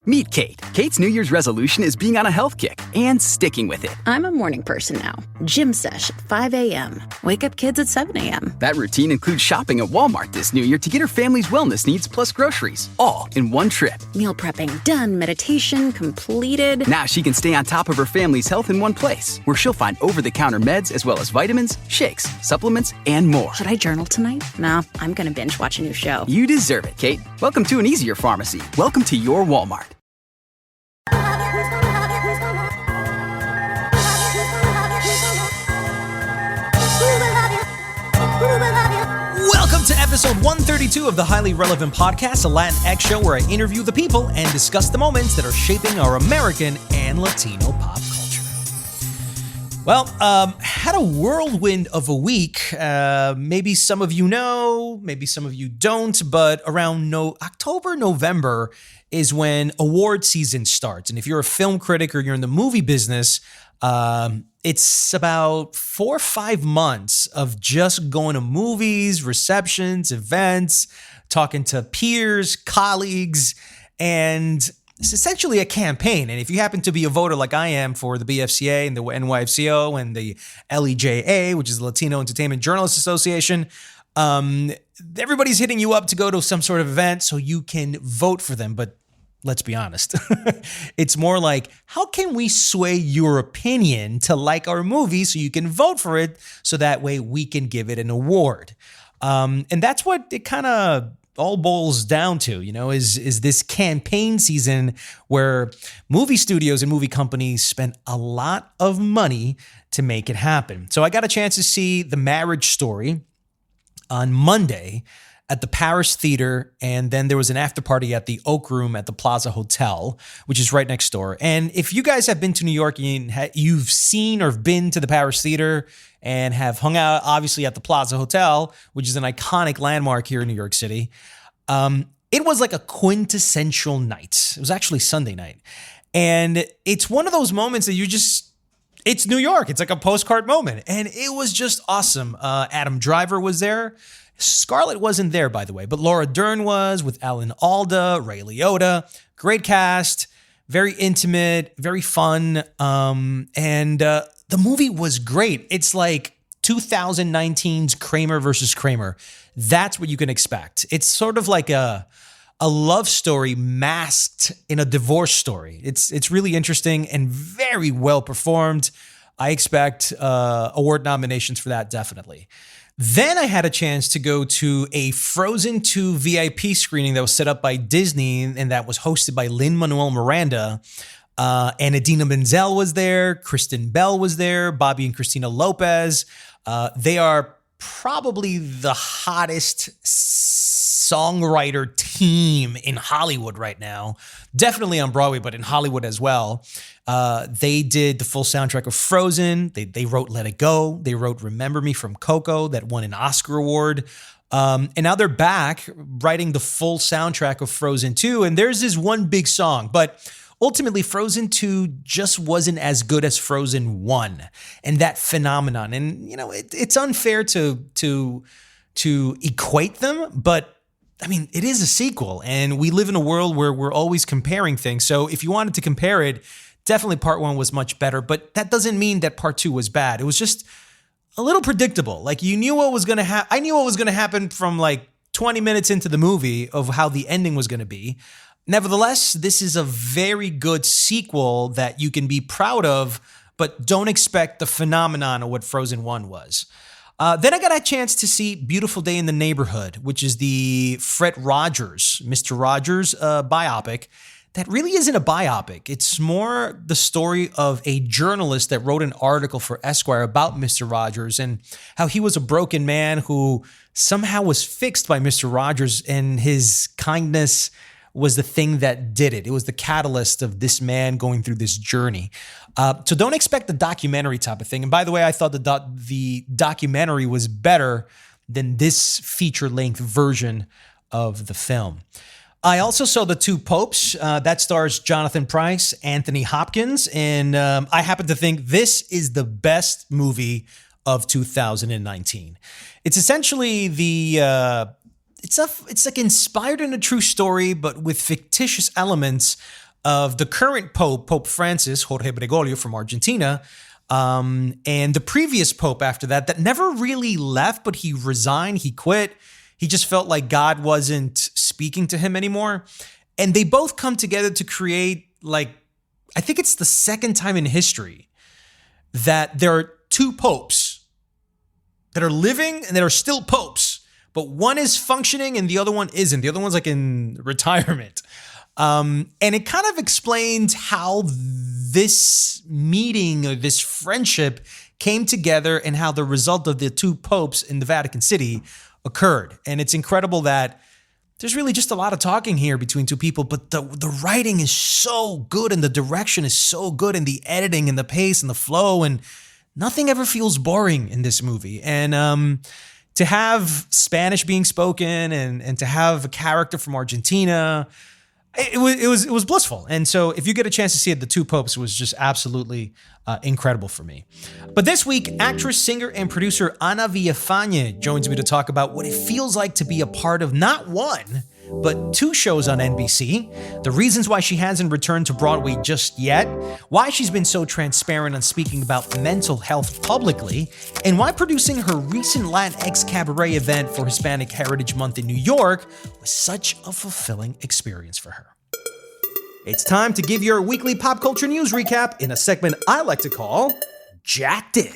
Meet Kate. Kate's New Year's resolution is being on a health kick and sticking with it. I'm a morning person now. Gym sesh at 5 a.m. Wake up kids at 7 a.m. That routine includes shopping at Walmart this New Year to get her family's wellness needs plus groceries, all in one trip. Meal prepping done, meditation completed. Now she can stay on top of her family's health in one place, where she'll find over-the-counter meds as well as vitamins, shakes, supplements, and more. Should I journal tonight? No, I'm gonna binge watch a new show. You deserve it, Kate. Welcome to an easier pharmacy. Welcome to your Walmart. Welcome to episode 132 of the Highly Relevant Podcast, a Latinx show where I interview the people and discuss the moments that are shaping our American and Latino pop culture. Well, had a whirlwind of a week. Maybe some of you know, maybe some of you don't, but around October, November is when award season starts. And if you're a film critic or you're in the movie business, it's about 4 or 5 months of just going to movies, receptions, events, talking to peers, colleagues, and it's essentially a campaign. And if you happen to be a voter like I am for the BFCA and the NYFCO and the LEJA, which is the Latino Entertainment Journalists Association, everybody's hitting you up to go to some sort of event so you can vote for them. But let's be honest. It's more like, how can we sway your opinion to like our movie so you can vote for it so that way we can give it an award? And that's what it kind of all boils down to, is this campaign season where movie studios and movie companies spend a lot of money to make it happen. So I got a chance to see The Marriage Story on Monday at the Paris Theater, and then there was an after party at the Oak Room at the Plaza Hotel, which is right next door. And if you guys have been to New York and you've seen or been to the Paris Theater and have hung out, obviously, at the Plaza Hotel, which is an iconic landmark here in New York City, it was like a quintessential night. It was actually Sunday night. And it's one of those moments that it's New York. It's like a postcard moment. And it was just awesome. Adam Driver was there. Scarlett wasn't there, by the way, but Laura Dern was with Alan Alda, Ray Liotta. Great cast, very intimate, very fun. And the movie was great. It's like 2019's Kramer versus Kramer. That's what you can expect. It's sort of like a love story masked in a divorce story. It's really interesting and very well performed. I expect award nominations for that, definitely. Then I had a chance to go to a Frozen 2 VIP screening that was set up by Disney and that was hosted by Lin-Manuel Miranda. And Idina Menzel was there, Kristen Bell was there, Bobby and Christina Lopez. They are probably the hottest songwriter team in Hollywood right now. Definitely on Broadway, but in Hollywood as well. They did the full soundtrack of Frozen. They wrote Let It Go. They wrote Remember Me from Coco that won an Oscar award. And now they're back writing the full soundtrack of Frozen 2. And there's this one big song, but ultimately Frozen 2 just wasn't as good as Frozen 1 and that phenomenon. And, it's unfair to equate them, but I mean, it is a sequel and we live in a world where we're always comparing things. So if you wanted to compare it, definitely part 1 was much better, but that doesn't mean that part 2 was bad. It was just a little predictable. Like you knew what was going to happen. I knew what was going to happen from like 20 minutes into the movie of how the ending was going to be. Nevertheless, this is a very good sequel that you can be proud of, but don't expect the phenomenon of what Frozen 1 was. Then I got a chance to see Beautiful Day in the Neighborhood, which is the Fred Rogers, Mr. Rogers biopic. That really isn't a biopic. It's more the story of a journalist that wrote an article for Esquire about Mr. Rogers and how he was a broken man who somehow was fixed by Mr. Rogers, and his kindness was the thing that did it. It was the catalyst of this man going through this journey. So don't expect the documentary type of thing. And by the way, I thought the documentary was better than this feature-length version of the film. I also saw The Two Popes. That stars Jonathan Pryce, Anthony Hopkins, and I happen to think this is the best movie of 2019. It's essentially it's like inspired in a true story, but with fictitious elements of the current Pope, Pope Francis, Jorge Bergoglio from Argentina, and the previous Pope after that never really left, but he resigned, he quit. He just felt like God wasn't speaking to him anymore. And they both come together to create, like, I think it's the second time in history that there are two popes that are living and that are still popes, but one is functioning and the other one isn't. The other one's like in retirement. And it kind of explains how this meeting or this friendship came together and how the result of the two popes in the Vatican City occurred. And it's incredible that there's really just a lot of talking here between two people, but the writing is so good and the direction is so good and the editing and the pace and the flow, and nothing ever feels boring in this movie. And to have Spanish being spoken and to have a character from Argentina, it was blissful. And so if you get a chance to see it, The Two Popes was just absolutely incredible for me. But this week, actress, singer, and producer Ana Villafañe joins me to talk about what it feels like to be a part of not one, but two shows on NBC, the reasons why she hasn't returned to Broadway just yet, why she's been so transparent on speaking about mental health publicly, and why producing her recent Latinx cabaret event for Hispanic Heritage Month in New York was such a fulfilling experience for her. It's time to give your weekly pop culture news recap in a segment I like to call Jacked In.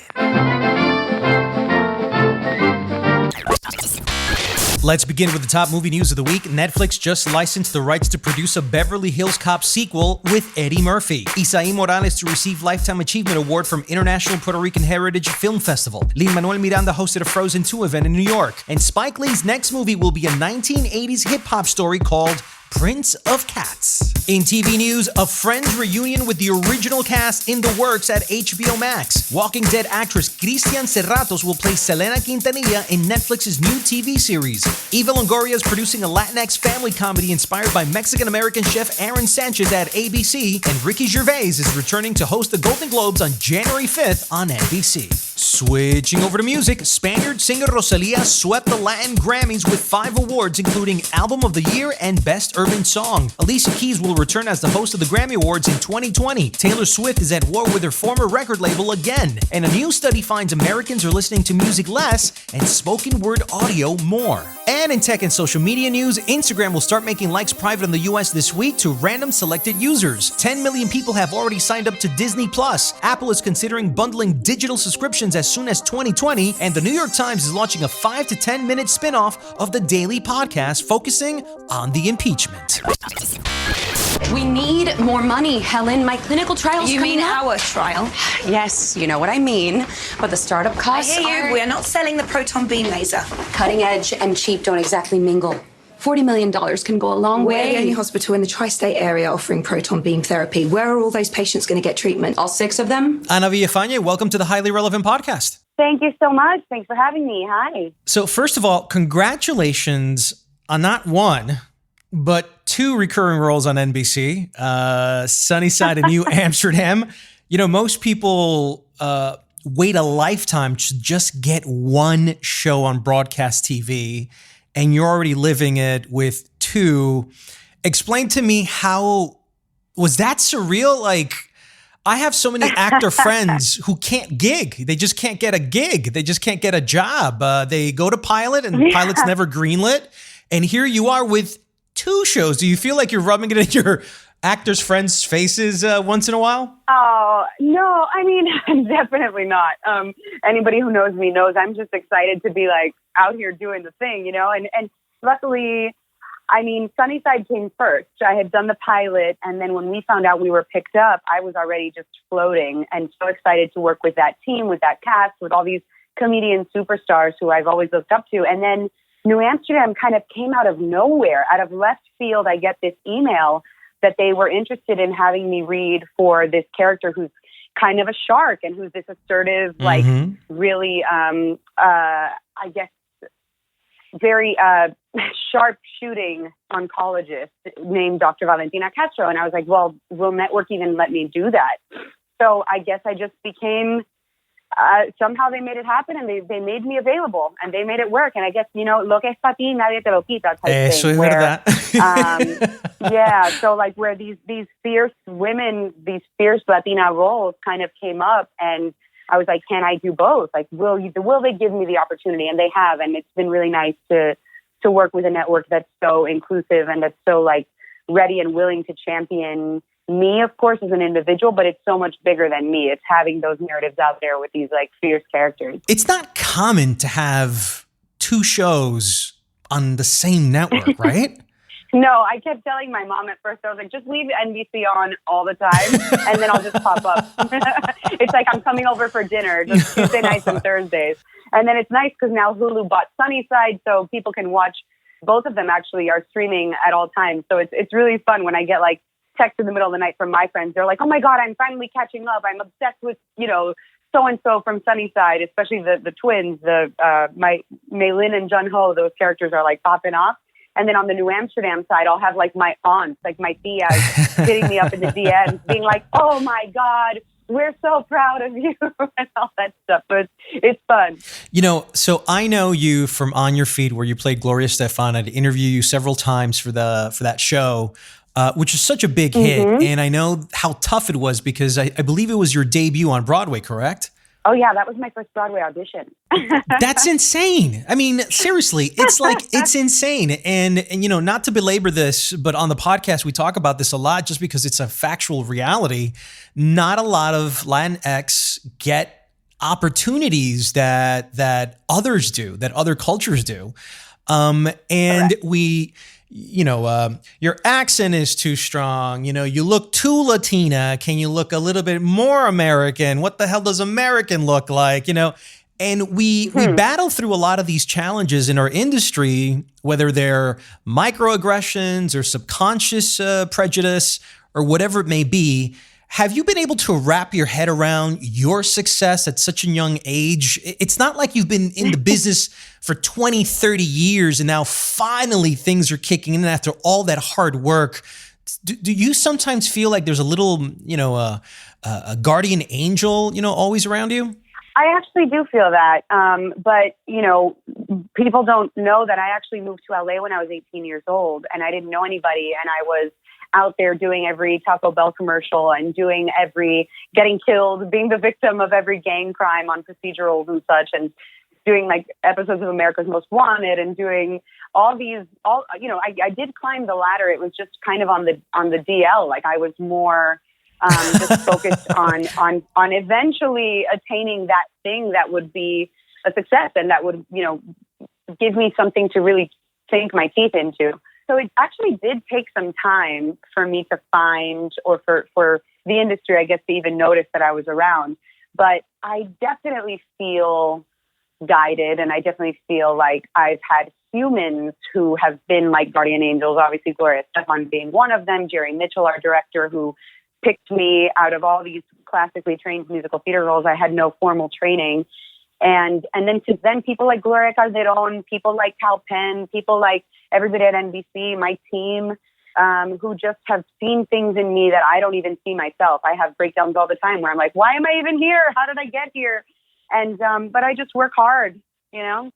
Let's begin with the top movie news of the week. Netflix just licensed the rights to produce a Beverly Hills Cop sequel with Eddie Murphy. Isaí Morales to receive Lifetime Achievement Award from International Puerto Rican Heritage Film Festival. Lin-Manuel Miranda hosted a Frozen 2 event in New York. And Spike Lee's next movie will be a 1980s hip-hop story called Prince of Cats. In TV news, a Friends reunion with the original cast in the works at HBO Max. Walking Dead actress Cristian Serratos will play Selena Quintanilla in Netflix's new TV series. Eva Longoria is producing a Latinx family comedy inspired by Mexican-American chef Aaron Sanchez at ABC, and Ricky Gervais is returning to host the Golden Globes on January 5th on NBC. Switching over to music, Spaniard singer Rosalía swept the Latin Grammys with 5 awards, including Album of the Year and Best Urban Song. Alicia Keys will return as the host of the Grammy Awards in 2020. Taylor Swift is at war with her former record label again. And a new study finds Americans are listening to music less and spoken word audio more. And in tech and social media news, Instagram will start making likes private in the US this week to random selected users. 10 million people have already signed up to Disney+. Apple is considering bundling digital subscriptions as soon as 2020, and the New York Times is launching a 5 to 10 minute spin-off of the Daily Podcast focusing on the impeachment. We need more money, Helen. My clinical trial's You coming mean up. our trial? Yes, you know what I mean. But the startup I costs hear you. are We're not selling the proton beam laser. cutting edge and cheap don't exactly mingle. $40 million can go a long We're way. the only hospital in the tri-state area offering proton beam therapy. Where are all those patients going to get treatment? All 6 of them? Ana Villafañe, welcome to the Highly Relevant Podcast. Thank you so much. Thanks for having me. Hi. So first of all, congratulations on not one, but 2 recurring roles on NBC, Sunnyside and New Amsterdam. You know, most people wait a lifetime to just get one show on broadcast TV, and you're already living it with 2. Explain to me, how was that surreal? Like, I have so many actor friends who can't gig. They just can't get a gig. They just can't get a job. They go to pilot and pilot's never greenlit. And here you are with 2 shows. Do you feel like you're rubbing it in your actors' friends' faces once in a while? Oh, no, I mean, definitely not. Anybody who knows me knows I'm just excited to be like out here doing the thing, you know, and luckily, I mean, Sunnyside came first. I had done the pilot, and then when we found out we were picked up, I was already just floating and so excited to work with that team, with that cast, with all these comedian superstars who I've always looked up to. And then New Amsterdam kind of came out of nowhere, out of left field. I get this email that they were interested in having me read for this character who's kind of a shark and who's this assertive, like really, I guess, very sharp shooting oncologist named Dr. Valentina Castro. And I was like, well, will network even let me do that? So I guess I just became somehow they made it happen, and they made me available, and they made it work. And I guess, lo que es para ti, nadie te lo quita type Eso thing. es verdad. Yeah, so like where these fierce women, these fierce Latina roles kind of came up, and I was like, can I do both? Like, will they give me the opportunity? And they have, and it's been really nice to work with a network that's so inclusive and that's so like ready and willing to champion me, of course, as an individual, but it's so much bigger than me. It's having those narratives out there with these like fierce characters. It's not common to have two shows on the same network, right? No, I kept telling my mom at first, I was like, just leave NBC on all the time, and then I'll just pop up. It's like I'm coming over for dinner, just Tuesday nights and Thursdays. And then it's nice because now Hulu bought Sunnyside, so people can watch. Both of them actually are streaming at all times. So it's really fun when I get like text in the middle of the night from my friends. They're like, oh my God, I'm finally catching up. I'm obsessed with, so-and-so from Sunnyside, especially the twins, my Maylin and Jun Ho, those characters are like popping off. And then on the New Amsterdam side, I'll have like my aunts, like my tias hitting me up in the DMs being like, oh my God, we're so proud of you and all that stuff. But it's fun. So I know you from On Your Feet, where you played Gloria Estefan. I'd interview you several times for that show. Which is such a big hit. And I know how tough it was because I believe it was your debut on Broadway, correct? Oh, yeah, that was my first Broadway audition. That's insane. I mean, seriously, it's insane. And not to belabor this, but on the podcast, we talk about this a lot just because it's a factual reality. Not a lot of Latinx get opportunities that others do, that other cultures do. Your accent is too strong. You look too Latina. Can you look a little bit more American? What the hell does American look like? And we battle through a lot of these challenges in our industry, whether they're microaggressions or subconscious prejudice or whatever it may be. Have you been able to wrap your head around your success at such a young age? It's not like you've been in the business for 20, 30 years and now finally things are kicking in after all that hard work. Do you sometimes feel like there's a little, a guardian angel, always around you? I actually do feel that. But people don't know that I actually moved to LA when I was 18 years old and I didn't know anybody, and I was out there doing every Taco Bell commercial and doing getting killed, being the victim of every gang crime on procedurals and such, and doing like episodes of America's Most Wanted and doing all these, I did climb the ladder. It was just kind of on the DL. Like I was more just focused on eventually attaining that thing that would be a success and that would, give me something to really sink my teeth into. So it actually did take some time for me to find, or for the industry, I guess, to even notice that I was around. But I definitely feel guided, and I definitely feel like I've had humans who have been like guardian angels, obviously Gloria Estefan being one of them, Jerry Mitchell, our director, who picked me out of all these classically trained musical theater roles. I had no formal training. And then people like Gloria Calderon, people like Cal Penn, people like everybody at NBC, my team, who just have seen things in me that I don't even see myself. I have breakdowns all the time where I'm like, why am I even here? How did I get here? And but I just work hard,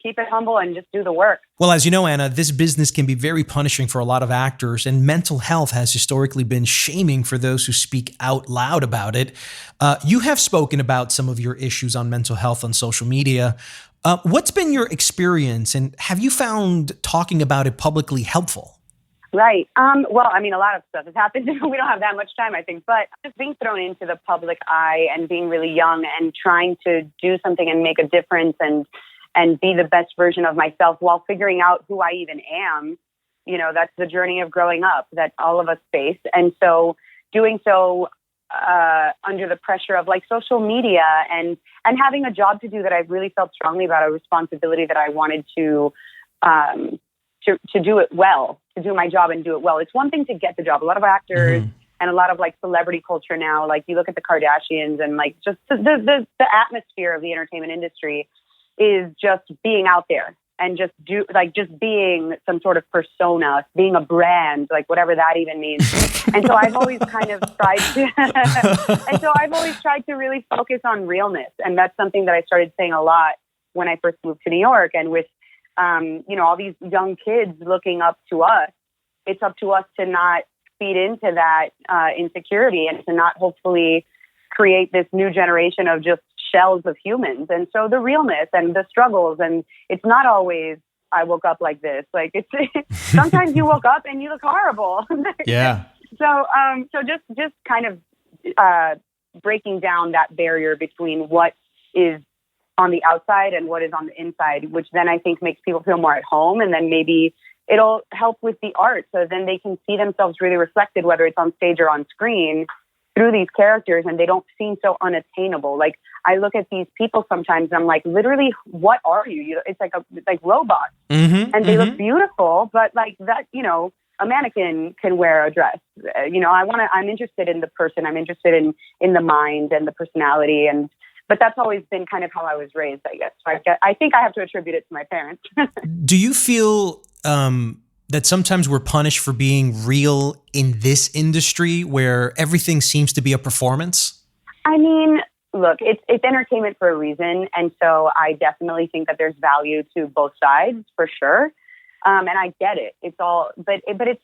keep it humble and just do the work. Well, as you know, Ana, this business can be very punishing for a lot of actors, and mental health has historically been shaming for those who speak out loud about it. You have spoken about some of your issues on mental health on social media. What's been your experience, and have you found talking about it publicly helpful? Right. Well, I mean, a lot of stuff has happened. We don't have that much time, I think, but just being thrown into the public eye and being really young and trying to do something and make a difference and be the best version of myself while figuring out who I even am. That's the journey of growing up that all of us face. And so doing so under the pressure of like social media and having a job to do that I really felt strongly about, a responsibility that I wanted to do it well, to do my job and do it well. It's one thing to get the job. A lot of actors and a lot of like celebrity culture now, like you look at the Kardashians and like just the atmosphere of the entertainment industry is just being out there and just being some sort of persona, being a brand, like whatever that even means. And so I've always kind of tried to really focus on realness. And that's something that I started saying a lot when I first moved to New York. And with, all these young kids looking up to us, it's up to us to not feed into that insecurity and to not hopefully create this new generation of just shells of humans. And so the realness and the struggles, and it's not always I woke up like this. Like it's sometimes you woke up and you look horrible. Yeah. So just kind of breaking down that barrier between what is on the outside and what is on the inside, which then I think makes people feel more at home, and then maybe it'll help with the art. So then they can see themselves really reflected, whether it's on stage or on screen, through these characters, and they don't seem so unattainable. Like I look at these people sometimes and I'm like, literally, what are you? It's like robots, and they look beautiful, but like that, a mannequin can wear a dress. I'm interested in the person. I'm interested in the mind and the personality, but that's always been kind of how I was raised, I guess. So I think I have to attribute it to my parents. Do you feel that sometimes we're punished for being real in this industry where everything seems to be a performance? I mean, look, it's entertainment for a reason. And so I definitely think that there's value to both sides for sure. And I get it. It's all, but it's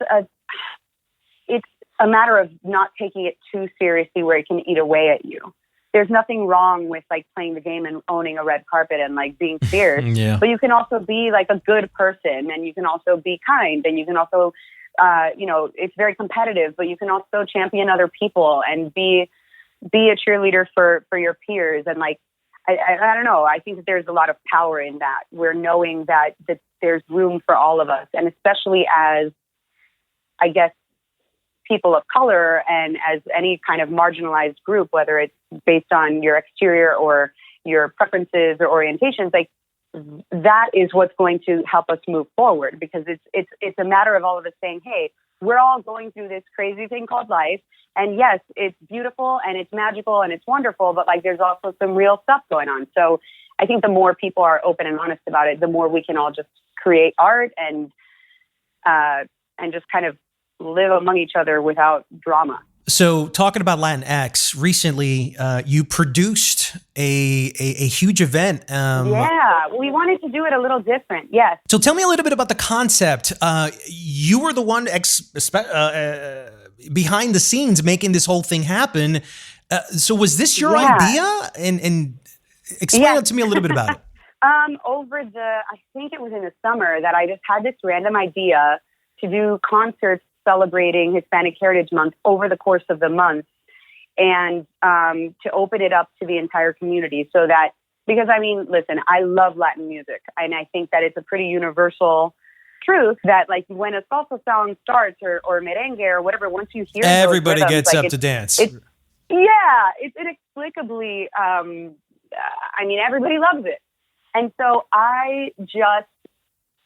a matter of not taking it too seriously where it can eat away at you. There's nothing wrong with like playing the game and owning a red carpet and like being fierce, but you can also be like a good person, and you can also be kind, and you can also, it's very competitive, but you can also champion other people and be a cheerleader for your peers. And like, I don't know, I think that there's a lot of power in that. We're knowing that there's room for all of us, and especially as, I guess, people of color and as any kind of marginalized group, whether it's based on your exterior or your preferences or orientations, like that is what's going to help us move forward, because it's a matter of all of us saying, hey, we're all going through this crazy thing called life. And yes, it's beautiful and it's magical and it's wonderful, but like there's also some real stuff going on. So I think the more people are open and honest about it, the more we can all just create art and just kind of live among each other without drama. So talking about Latinx, recently you produced a huge event. Yeah, we wanted to do it a little different, yes. So tell me a little bit about the concept. You were the one behind the scenes making this whole thing happen. So was this your idea? And explain it to me a little bit about it. I think it was in the summer that I just had this random idea to do concerts celebrating Hispanic Heritage Month over the course of the month, and to open it up to the entire community, so that, because I mean, listen, I love Latin music, and I think that it's a pretty universal truth that like when a salsa song starts or merengue or whatever, once you hear everybody those rhythms, gets like, up to dance. It's inexplicably, everybody loves it. And so I just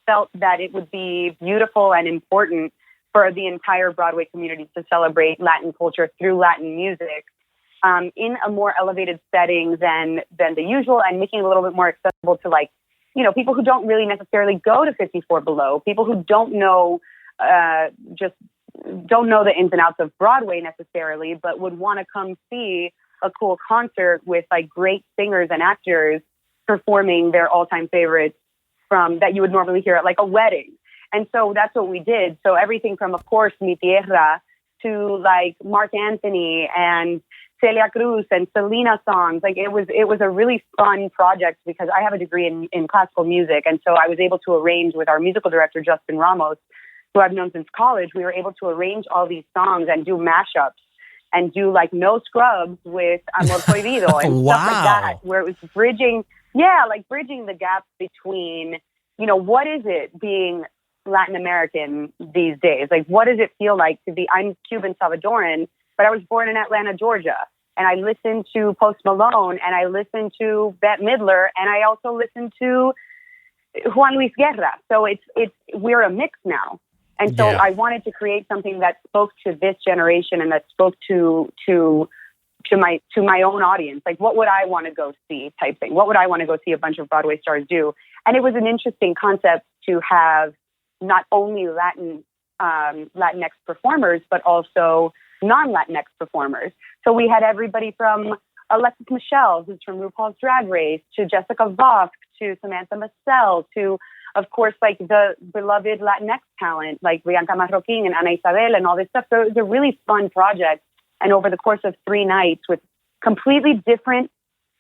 felt that it would be beautiful and important for the entire Broadway community to celebrate Latin culture through Latin music in a more elevated setting than the usual, and making it a little bit more accessible to people who don't really necessarily go to 54 Below, people who don't know don't know the ins and outs of Broadway necessarily, but would want to come see a cool concert with like great singers and actors performing their all-time favorites from that you would normally hear at like a wedding. And so that's what we did. So everything from, of course, Mi Tierra to like Mark Anthony and Celia Cruz and Selena songs. Like it was a really fun project because I have a degree in classical music. And so I was able to arrange with our musical director, Justin Ramos, who I've known since college. We were able to arrange all these songs and do mashups and do like No Scrubs with Amor Prohibido and stuff like that, where it was bridging the gap between, what is it being Latin American these days? Like, what does it feel like to be, I'm Cuban-Salvadorian, but I was born in Atlanta, Georgia. And I listened to Post Malone, and I listened to Bette Midler, and I also listened to Juan Luis Guerra. So we're a mix now. And so I wanted to create something that spoke to this generation and that spoke to to my own audience. Like, what would I want to go see type thing? What would I want to go see a bunch of Broadway stars do? And it was an interesting concept to have not only Latinx performers, but also non-Latinx performers. So we had everybody from Alexis Michelle, who's from RuPaul's Drag Race, to Jessica Vosk, to Samantha Massell, to, of course, like the beloved Latinx talent, like Bianca Marroquin and Ana Isabel and all this stuff. So it was a really fun project. And over the course of 3 nights with completely different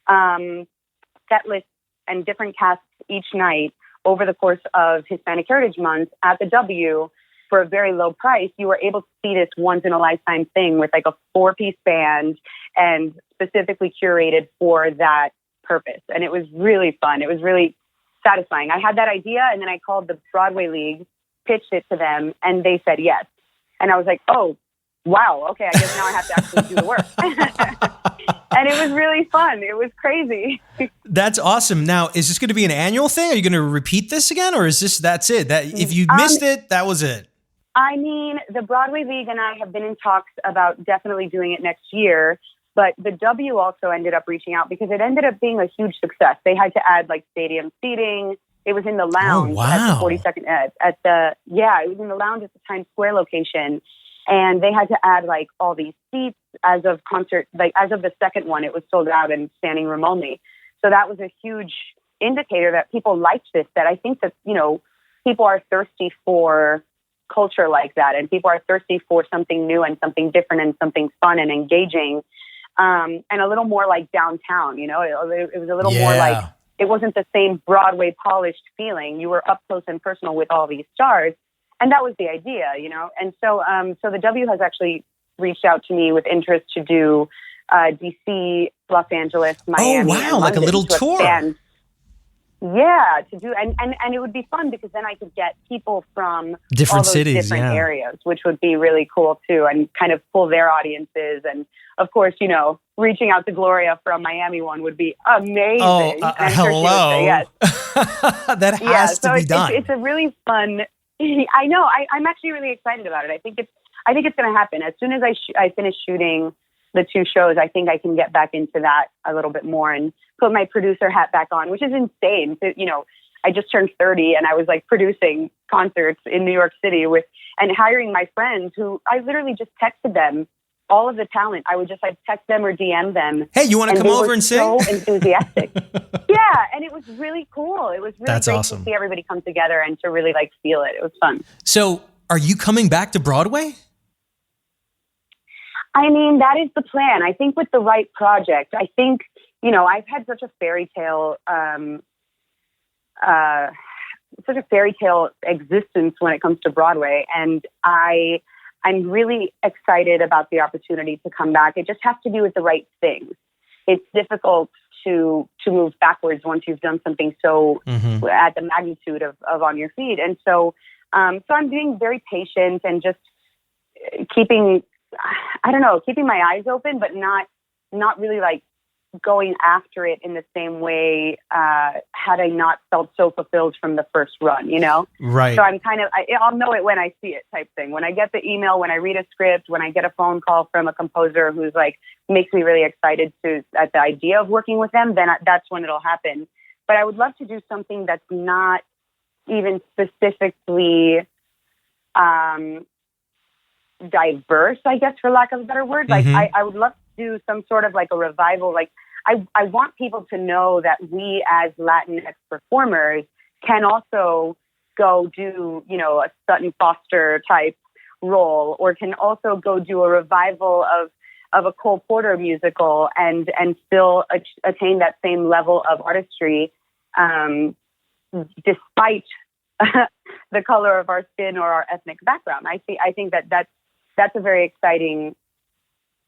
set lists and different casts each night over the course of Hispanic Heritage Month at the W for a very low price, you were able to see this once-in-a-lifetime thing with like a 4-piece band and specifically curated for that purpose. And it was really fun. It was really satisfying. I had that idea, and then I called the Broadway League, pitched it to them, and they said yes. And I was like, oh, wow, okay, I guess now I have to actually do the work. And it was really fun. It was crazy. That's awesome. Now, is this going to be an annual thing? Are you going to repeat this again? Or is that's it? That if you missed it, that was it? I mean, the Broadway League and I have been in talks about definitely doing it next year. But the W also ended up reaching out because it ended up being a huge success. They had to add like stadium seating. It was in the lounge at the 42nd, it was in the lounge at the Times Square location. And they had to add like all these seats as of the second one, it was sold out and standing room only. So that was a huge indicator that people liked this, that I think that, people are thirsty for culture like that. And people are thirsty for something new and something different and something fun and engaging. And a little more like downtown, it was a little more like, it wasn't the same Broadway polished feeling. You were up close and personal with all these stars. And that was the idea, And so the W has actually reached out to me with interest to do DC, Los Angeles, Miami. Oh, wow, like a little tour. Yeah, to do, and it would be fun because then I could get people from different all those cities, different areas, which would be really cool too, and kind of pull their audiences. And of course, reaching out to Gloria from Miami one would be amazing. Oh, hello. Yes. That has to be done. It's a really fun. I know. I'm actually really excited about it. I think it's going to happen as soon as I finish shooting the 2 shows. I think I can get back into that a little bit more and put my producer hat back on, which is insane. I just turned 30 and I was like producing concerts in New York City and hiring my friends who I literally just texted them all of the talent. I would just like text them or DM them. Hey, you want to come over and sing? So enthusiastic. Yeah, and it was really cool. It was really That's great awesome. to see everybody come together and to really like feel it. It was fun. So, are you coming back to Broadway? I mean, that is the plan. I think with the right project, I think, I've had such a fairy tale existence when it comes to Broadway. And I'm really excited about the opportunity to come back. It just has to do with the right things. It's difficult to move backwards once you've done something so at the magnitude of On Your Feet. And so I'm being very patient and just keeping my eyes open, but not really like going after it in the same way had I not felt so fulfilled from the first run, Right. So I'm I'll know it when I see it type thing. When I get the email, when I read a script, when I get a phone call from a composer who's like, makes me really excited at the idea of working with them, then that's when it'll happen. But I would love to do something that's not even specifically diverse, I guess, for lack of a better word. Like I would love to do some sort of like a revival. Like I want people to know that we as Latinx performers can also go do, a Sutton Foster type role, or can also go do a revival of a Cole Porter musical and still attain that same level of artistry, despite the color of our skin or our ethnic background. I think that's a very exciting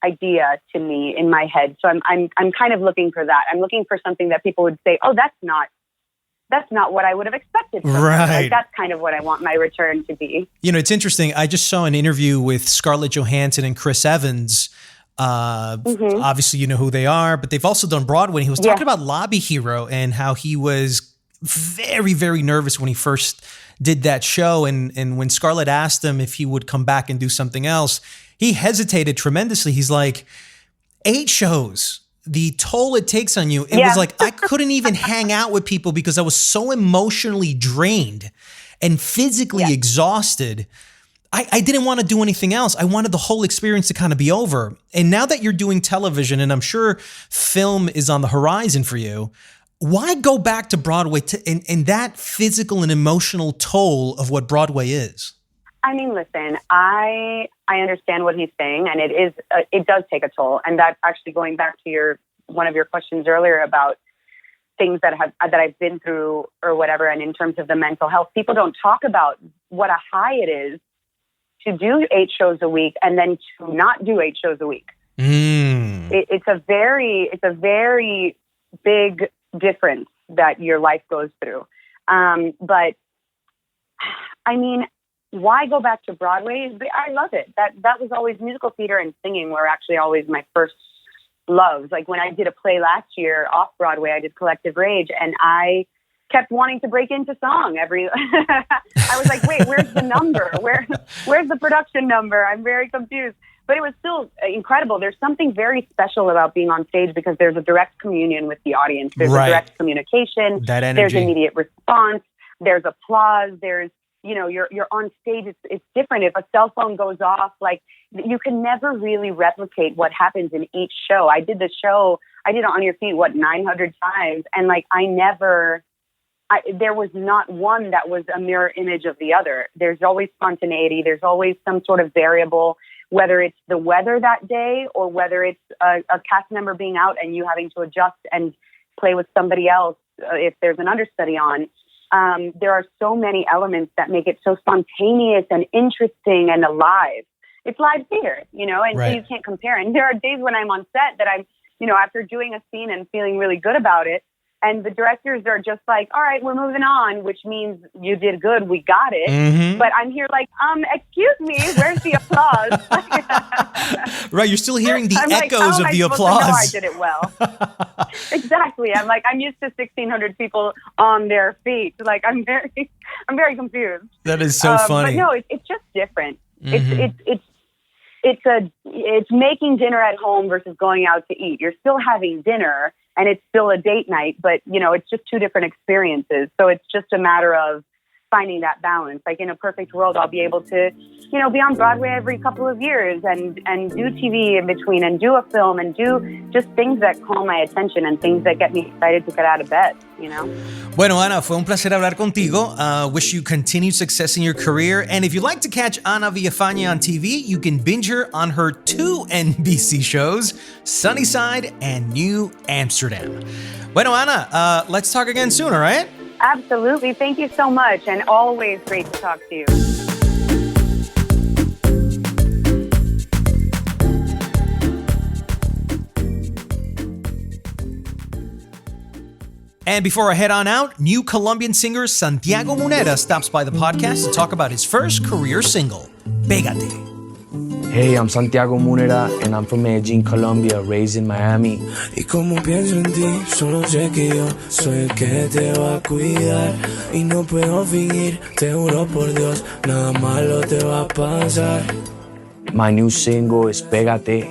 idea to me in my head. So I'm kind of looking for that. I'm looking for something that people would say, oh, that's not what I would have expected. Right. Like, that's kind of what I want my return to be. It's interesting. I just saw an interview with Scarlett Johansson and Chris Evans. Obviously, you know who they are, but they've also done Broadway. And he was talking about Lobby Hero and how he was very, very nervous when he first did that show. And when Scarlett asked him if he would come back and do something else, he hesitated tremendously. He's like, 8 shows. The toll it takes on you. It was like I couldn't even hang out with people because I was so emotionally drained and physically exhausted. I didn't want to do anything else. I wanted the whole experience to kind of be over. And now that you're doing television, and I'm sure film is on the horizon for you, why go back to Broadway and that physical and emotional toll of what Broadway is? I mean, listen, I understand what he's saying, and it does take a toll. And that's actually going back to one of your questions earlier about things that I've been through or whatever. And in terms of the mental health, people don't talk about what a high it is to do 8 shows a week and then to not do 8 shows a week. It's a very big difference that your life goes through. But I mean, why go back to Broadway? I love it. That was always musical theater and singing were actually always my first loves. Like when I did a play last year off Broadway, I did Collective Rage, and I kept wanting to break into song I was like, wait, where's the number? Where's the production number? I'm very confused. But it was still incredible. There's something very special about being on stage because there's a direct communion with the audience. There's a direct communication. That energy. There's immediate response. There's applause. There's, you're on stage. It's different. If a cell phone goes off, like you can never really replicate what happens in each show. I did it On Your Feet, 900 times. And like, there was not one that was a mirror image of the other. There's always spontaneity. There's always some sort of variable, whether it's the weather that day or whether it's a cast member being out and you having to adjust and play with somebody else if there's an understudy on. There are so many elements that make it so spontaneous and interesting and alive. It's live theater, and so you can't compare. And there are days when I'm on set that I'm, after doing a scene and feeling really good about it, and the directors are just like, all right, we're moving on, which means you did good. We got it. Mm-hmm. But I'm here like, excuse me, where's the applause? Right. You're still hearing the echoes like, of the applause. I did it well. Exactly. I'm like, I'm used to 1,600 people on their feet. Like, I'm very confused. That is so funny. But no, it's just different. Mm-hmm. It's making dinner at home versus going out to eat. You're still having dinner, and it's still a date night, but, it's just 2 different experiences. So it's just a matter of finding that balance. Like in a perfect world, I'll be able to, be on Broadway every couple of years and do TV in between and do a film and do just things that call my attention and things that get me excited to get out of bed, Bueno, Ana, fue un placer hablar contigo. Wish you continued success in your career. And if you'd like to catch Ana Villafañe on TV, you can binge her on her 2 NBC shows, Sunnyside and New Amsterdam. Bueno, Ana, let's talk again soon, all right? Absolutely. Thank you so much. And always great to talk to you. And before I head on out, new Colombian singer Santiago Munera stops by the podcast to talk about his first career single, Pégate. Hey, I'm Santiago Munera, and I'm from Medellín, Colombia, raised in Miami. Y como pienso en ti, solo sé que yo soy el que te va a cuidar. Y no puedo fingir, te juro por Dios, nada malo te va a pasar. My new single is Pégate.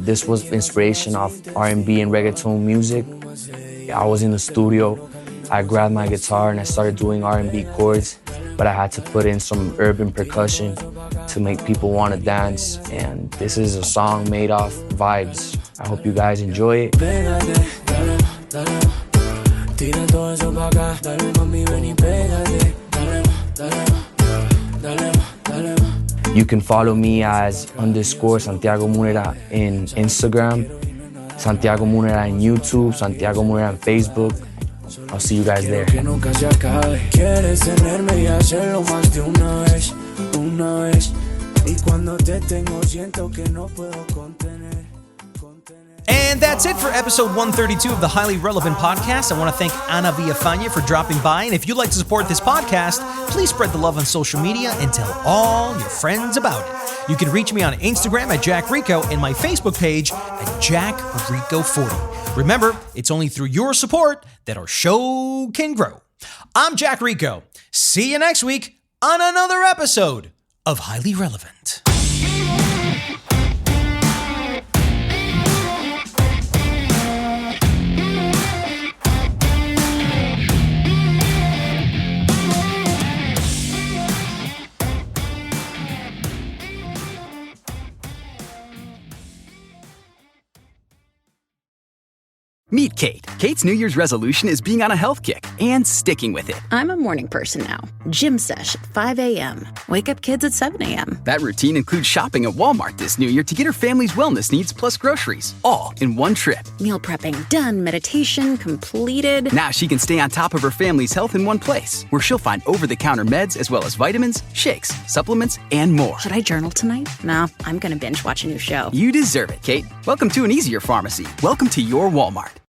This was inspiration of R&B and reggaeton music. I was in the studio, I grabbed my guitar and I started doing R&B chords, but I had to put in some urban percussion to make people want to dance, and this is a song made off vibes. I hope you guys enjoy it. You can follow me as _Santiago Munera in Instagram, Santiago Munera on YouTube, Santiago Munera on Facebook. I'll see you guys there. And that's it for episode 132 of the Highly Relevant Podcast. I want to thank Ana Villafañe for dropping by. And if you'd like to support this podcast, please spread the love on social media and tell all your friends about it. You can reach me on Instagram at Jack Rico and my Facebook page at Jack Rico 40. Remember, it's only through your support that our show can grow. I'm Jack Rico. See you next week on another episode of Highly Relevant. Meet Kate. Kate's New Year's resolution is being on a health kick and sticking with it. I'm a morning person now. Gym sesh at 5 a.m. Wake up kids at 7 a.m. That routine includes shopping at Walmart this New Year to get her family's wellness needs plus groceries, all in one trip. Meal prepping done, meditation completed. Now she can stay on top of her family's health in one place, where she'll find over-the-counter meds as well as vitamins, shakes, supplements, and more. Should I journal tonight? No, I'm gonna binge watch a new show. You deserve it, Kate. Welcome to an easier pharmacy. Welcome to your Walmart.